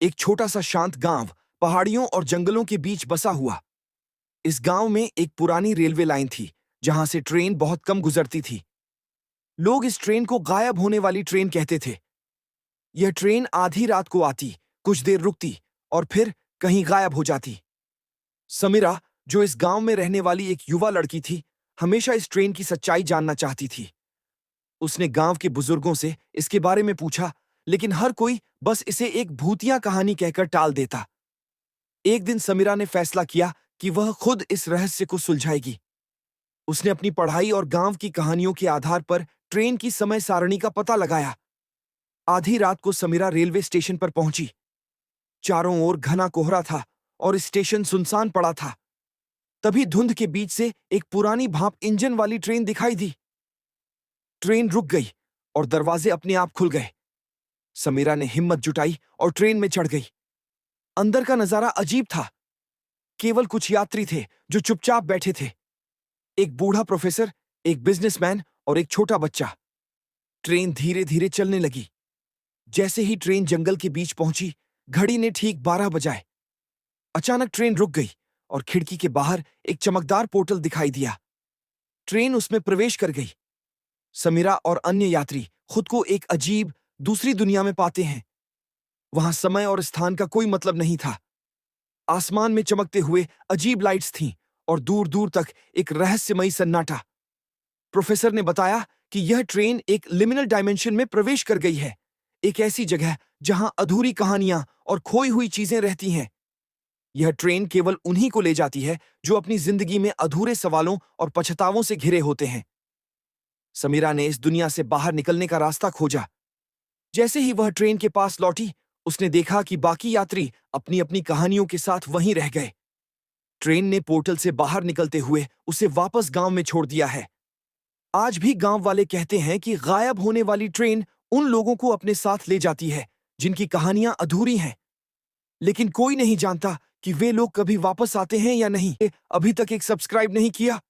एक छोटा सा शांत गांव पहाड़ियों और जंगलों के बीच बसा हुआ। इस गांव में एक पुरानी रेलवे लाइन थी जहां से ट्रेन बहुत कम गुजरती थी। लोग इस ट्रेन को गायब होने वाली ट्रेन कहते थे। यह ट्रेन आधी रात को आती, कुछ देर रुकती और फिर कहीं गायब हो जाती। समीरा, जो इस गांव में रहने वाली एक युवा लड़की थी, हमेशा इस ट्रेन की सच्चाई जानना चाहती थी। उसने गांव के बुजुर्गों से इसके बारे में पूछा, लेकिन हर कोई बस इसे एक भूतिया कहानी कहकर टाल देता। एक दिन समीरा ने फैसला किया कि वह खुद इस रहस्य को सुलझाएगी। उसने अपनी पढ़ाई और गांव की कहानियों के आधार पर ट्रेन की समय सारणी का पता लगाया। आधी रात को समीरा रेलवे स्टेशन पर पहुंची। चारों ओर घना कोहरा था और स्टेशन सुनसान पड़ा था। तभी धुंध के बीच से एक पुरानी भाप इंजन वाली ट्रेन दिखाई दी। ट्रेन रुक गई और दरवाजे अपने आप खुल गए। समीरा ने हिम्मत जुटाई और ट्रेन में चढ़ गई। अंदर का नजारा अजीब था। केवल कुछ यात्री थे जो चुपचाप बैठे थे। एक बूढ़ा प्रोफेसर, एक बिजनेसमैन और एक छोटा बच्चा। ट्रेन धीरे धीरे चलने लगी। जैसे ही ट्रेन जंगल के बीच पहुंची, घड़ी ने ठीक 12 बजाए। अचानक ट्रेन रुक गई और खिड़की के बाहर एक चमकदार पोर्टल दिखाई दिया। ट्रेन उसमें प्रवेश कर गई। समीरा और अन्य यात्री खुद को एक अजीब दूसरी दुनिया में पाते हैं। वहां समय और स्थान का कोई मतलब नहीं था। आसमान में चमकते हुए अजीब लाइट्स थीं और दूर दूर तक एक रहस्यमयी सन्नाटा। प्रोफेसर ने बताया कि यह ट्रेन एक लिमिनल डायमेंशन में प्रवेश कर गई है, एक ऐसी जगह जहां अधूरी कहानियां और खोई हुई चीजें रहती हैं। यह ट्रेन केवल उन्हीं को ले जाती है जो अपनी जिंदगी में अधूरे सवालों और पछतावों से घिरे होते हैं। समीरा ने इस दुनिया से बाहर निकलने का रास्ता खोजा। जैसे ही वह ट्रेन के पास लौटी, उसने देखा कि बाकी यात्री अपनी अपनी कहानियों के साथ वहीं रह गए। ट्रेन ने पोर्टल से बाहर निकलते हुए उसे वापस गांव में छोड़ दिया है। आज भी गांव वाले कहते हैं कि गायब होने वाली ट्रेन उन लोगों को अपने साथ ले जाती है जिनकी कहानियां अधूरी हैं। लेकिन कोई नहीं जानता कि वे लोग कभी वापस आते हैं या नहीं। अभी तक एक सब्सक्राइब नहीं किया